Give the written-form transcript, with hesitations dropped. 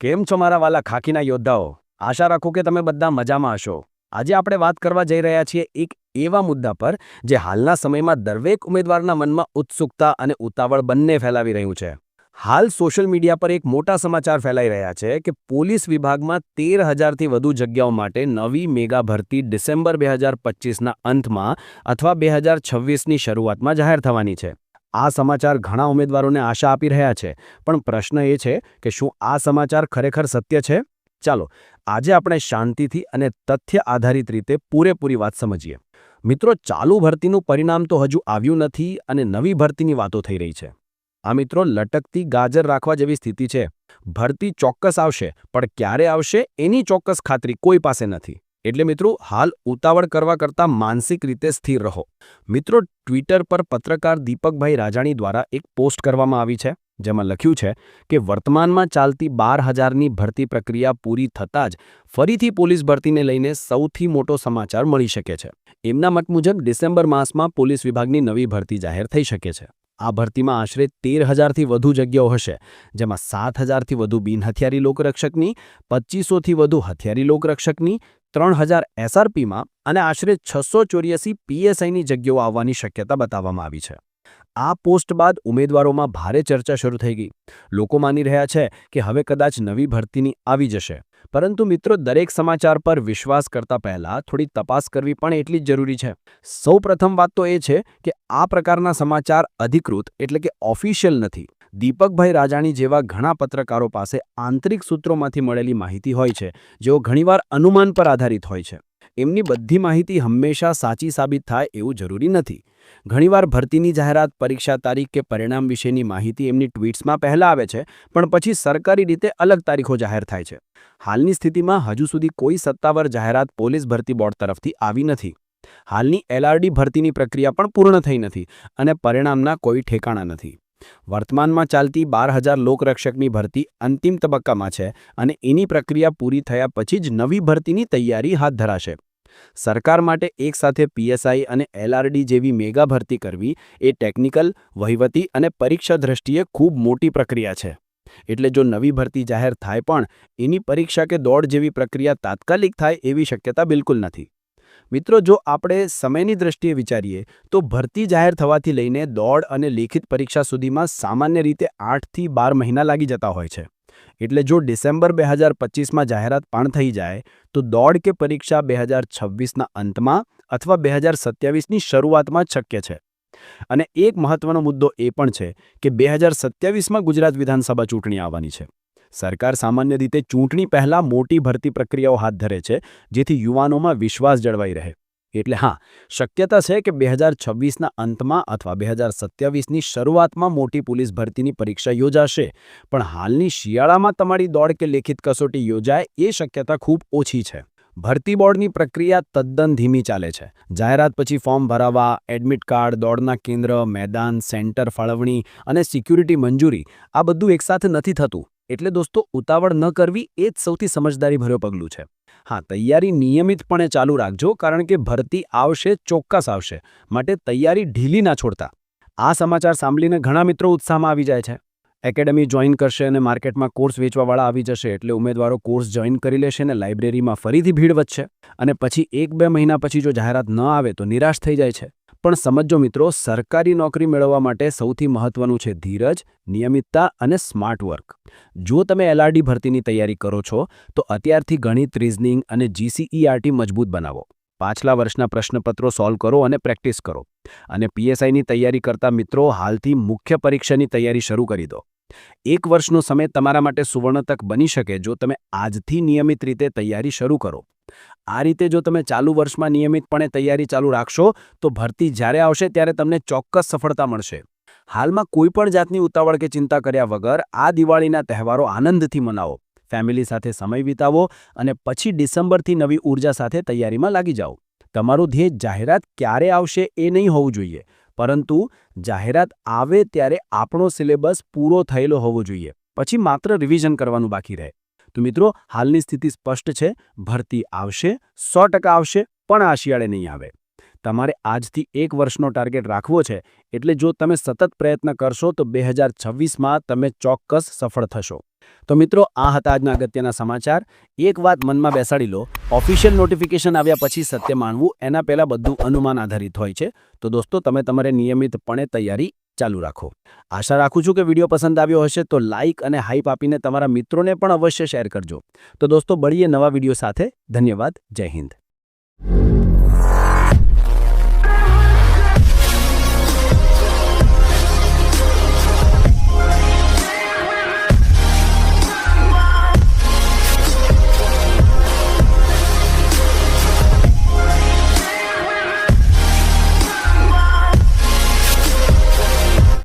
કેમ છો મારા વાલા ખાખીના યોદ્ધાઓ? આશા રાખું કે તમે બધા મજામાં હશો. આજે આપણે વાત કરવા જઈ રહ્યા છીએ એક એવા મુદ્દા પર જે હાલના સમયમાં દરેક ઉમેદવારના મનમાં ઉત્સુકતા અને ઉતાવળ બંને ફેલાવી રહ્યું છે. હાલ સોશિયલ મીડિયા પર એક મોટા સમાચાર ફેલાઈ રહ્યા છે કે પોલીસ વિભાગમાં 13,000થી વધુ જગ્યાઓ માટે નવી મેગા ભરતી ડિસેમ્બર 2025ના અંતમાં અથવા 2026ની શરૂઆતમાં જાહેર થવાની છે. આ સમાચાર ઘણા ઉમેદવારોને આશા આપી રહ્યા છે, પણ પ્રશ્ન એ છે કે શું આ સમાચાર ખરેખર સત્ય છે? ચાલો, આજે આપણે શાંતિથી અને તથ્ય આધારિત રીતે પૂરેપૂરી વાત સમજીએ. મિત્રો, ચાલુ ભરતીનું પરિણામ તો હજુ આવ્યું નથી અને નવી ભરતીની વાતો થઈ રહી છે. આ મિત્રો, લટકતી ગાજર રાખવા જેવી સ્થિતિ છે. ભરતી ચોક્કસ આવશે, પણ ક્યારે આવશે એની ચોક્કસ ખાતરી કોઈ પાસે નથી. એટલે મિત્રો, હાલ ઉતાવળ કરવા કરતાં માનસિક રીતે સ્થિર રહો. મિત્રો, ટ્વિટર પર પત્રકાર દીપકભાઈ રાજાણી દ્વારા એક પોસ્ટ કરવામાં આવી છે, જેમાં લખ્યું છે કે વર્તમાનમાં ચાલતી 12,000ની ભરતી પ્રક્રિયા પૂરી થતાં જ ફરીથી પોલીસ ભરતીને લઈને સૌથી મોટો સમાચાર મળી શકે છે. એમના મત મુજબ ડિસેમ્બર માસમાં પોલીસ વિભાગની નવી ભરતી જાહેર થઈ શકે છે. આ ભરતીમાં આશરે 13,000થી વધુ જગ્યાઓ હશે, જેમાં 7,000થી વધુ બિનહથિયારી લોકરક્ષકની, 2,500થી વધુ હથિયારી લોકરક્ષકની, 3,000 એસઆરપીમાં અને આશરે 684 પીએસઆઈની જગ્યાઓ આવવાની શક્યતા બતાવવામાં આવી છે. આ પોસ્ટ બાદ ઉમેદવારોમાં ભારે ચર્ચા શરૂ થઈ ગઈ. લોકો માની રહ્યા છે કે હવે કદાચ નવી ભરતીની આવી જશે. પરંતુ મિત્રો, દરેક સમાચાર પર વિશ્વાસ કરતા પહેલા થોડી તપાસ કરવી પણ એટલી જ જરૂરી છે. સૌ પ્રથમ વાત તો એ છે કે આ પ્રકારના સમાચાર અધિકૃત એટલે કે ઓફિશિયલ નથી. દીપકભાઈ રાજાણી જેવા ઘણા પત્રકારો પાસે આંતરિક સૂત્રોમાંથી મળેલી માહિતી હોય છે, જેઓ ઘણીવાર અનુમાન પર આધારિત હોય છે. એમની બધી માહિતી હંમેશા સાચી સાબિત થાય એવું જરૂરી નથી. ઘણીવાર ભરતીની જાહેરાત, પરીક્ષા તારીખ કે પરિણામ વિશેની માહિતી એમની ટ્વીટ્સમાં પહેલા આવે છે, પણ પછી સરકારી રીતે અલગ તારીખો જાહેર થાય છે. હાલની સ્થિતિમાં હજુ સુધી કોઈ સત્તાવાર જાહેરાત પોલીસ ભરતી બોર્ડ તરફથી આવી નથી. હાલની એલઆરડી ભરતીની પ્રક્રિયા પણ પૂર્ણ થઈ નથી અને પરિણામના કોઈ ઠેકાણા નથી. વર્તમાનમાં ચાલતી 12,000 લોકરક્ષકની ભરતી અંતિમ તબક્કામાં છે અને એની પ્રક્રિયા પૂરી થયા પછી જ નવી ભરતીની તૈયારી હાથ ધરાશે. સરકાર માટે એકસાથે પીએસઆઈ અને એલઆરડી જેવી મેગા ભરતી કરવી એ ટેકનિકલ, વહીવટી અને પરીક્ષા દ્રષ્ટિએ ખૂબ મોટી પ્રક્રિયા છે. એટલે જો નવી ભરતી જાહેર થાય પણ એની પરીક્ષા કે દોડ જેવી પ્રક્રિયા તાત્કાલિક થાય એવી શક્યતા બિલકુલ નથી. મિત્રો, જો આપણે સમયની દ્રષ્ટિએ વિચારીએ તો ભરતી જાહેર થવાથી લઈને દોડ અને લેખિત પરીક્ષા સુધીમાં સામાન્ય રીતે 8થી 12 મહિના લાગી જતા હોય છે. એટલે જો ડિસેમ્બર 2025માં જાહેરાત પણ થઈ જાય તો દોડ કે પરીક્ષા 2026ના અંતમાં અથવા 2027ની શરૂઆતમાં જ શક્ય છે. અને એક મહત્વનો મુદ્દો એ પણ છે કે 2027માં ગુજરાત વિધાનસભા ચૂંટણી આવવાની છે. સરકાર સામાન્ય રીતે ચૂંટણી પહેલાં મોટી ભરતી પ્રક્રિયાઓ હાથ ધરે છે, જેથી યુવાનોમાં વિશ્વાસ જળવાઈ રહે. એટલે હા, શક્યતા છે કે 2026ના અંતમાં અથવા 2027ની શરૂઆતમાં મોટી પોલીસ ભરતીની પરીક્ષા યોજાશે, પણ હાલની શિયાળામાં તમારી દોડ કે લેખિત કસોટી યોજાય એ શક્યતા ખૂબ ઓછી છે. ભરતી બોર્ડની પ્રક્રિયા તદ્દન ધીમી ચાલે છે. જાહેરાત પછી ફોર્મ ભરાવા, એડમિટ કાર્ડ, દોડના કેન્દ્ર, મેદાન, સેન્ટર ફાળવણી અને સિક્યુરિટી મંજૂરી આ બધું એકસાથે નથી થતું. એટલે દોસ્તો, ઉતાવળ ન કરવી એ જ સૌથી સમજદારીભર્યું પગલું છે. હા, તૈયારી નિયમિતપણે ચાલુ રાખજો, કારણ કે ભરતી આવશે, ચોક્કસ આવશે. માટે તૈયારી ઢીલી ના છોડતા. આ સમાચાર સાંભળીને ઘણા મિત્રો ઉત્સાહમાં આવી જાય છે. એકેડેમી જોઈન કરશે અને માર્કેટમાં કોર્સ વેચવાવાળા આવી જશે, એટલે ઉમેદવારો કોર્સ જોઈન કરી લેશે અને લાઇબ્રેરીમાં ફરીથી ભીડ વધશે. અને પછી 1-2 મહિના પછી જો જાહેરાત ન આવે તો નિરાશ થઈ જાય છે. પણ સમજો મિત્રો, સરકારી નોકરી મેળવવા માટે સૌથી મહત્વનું છે ધીરજ, નિયમિતતા અને સ્માર્ટ વર્ક. જો તમે એલઆરડી ભરતીની તૈયારી કરો છો તો અત્યારથી ગણિત, રિઝનિંગ અને જીસીઈઆરટી મજબૂત બનાવો. પાછલા વર્ષના પ્રશ્નપત્રો સોલ્વ કરો અને પ્રેક્ટિસ કરો. અને પીએસઆઈની તૈયારી કરતા મિત્રો, હાલથી મુખ્ય પરીક્ષાની તૈયારી શરૂ કરી દો. 1 વર્ષનો સમય તમારા માટે સુવર્ણ તક બની શકે જો તમે આજથી નિયમિત રીતે તૈયારી શરૂ કરો. આ રીતે જો તમે ચાલુ વર્ષમાં નિયમિતપણે તૈયારી ચાલુ રાખશો તો ભરતી જ્યારે આવશે ત્યારે તમને ચોક્કસ સફળતા મળશે. હાલમાં કોઈપણ જાતની ઉતાવળ કે ચિંતા કર્યા વગર આ દિવાળીના તહેવારો આનંદથી મનાવો, ફેમિલી સાથે સમય વિતાવો અને પછી ડિસેમ્બરથી નવી ઊર્જા સાથે તૈયારીમાં લાગી જાઓ. તમારું ધ્યેય જાહેરાત ક્યારે આવશે એ નહીં હોવું જોઈએ, પરંતુ જાહેરાત આવે ત્યારે આપણો સિલેબસ પૂરો થયેલો હોવો જોઈએ. પછી માત્ર રિવિઝન કરવાનું બાકી રહે. તો મિત્રો, હાલની સ્થિતિ સ્પષ્ટ છે. ભરતી આવશે, 100% આવશે, પણ આ શિયાળે નહીં આવે. તમારે આજથી 1 વર્ષનો ટાર્ગેટ રાખવો છે. એટલે જો તમે સતત પ્રયત્ન કરશો તો 2026માં તમે ચોક્કસ સફળ થશો. તો મિત્રો, આ હતા આજના અગત્યના સમાચાર. એક વાત મનમાં બેસાડી લો, ઓફિશિયલ નોટિફિકેશન આવ્યા પછી સત્ય માનવું એના પહેલાં બધું અનુમાન આધારિત હોય છે. તો દોસ્તો, તમે તમારે નિયમિતપણે તૈયારી ચાલુ રાખો. આશા રાખું છું કે વિડીયો પસંદ આવ્યો હશે તો લાઇક અને હાઇપ આપીને તમારા મિત્રોને પણ અવશ્ય શેર કરજો. તો દોસ્તો, મળીએ નવા વિડીયો સાથે. ધન્યવાદ. જય હિન્દ.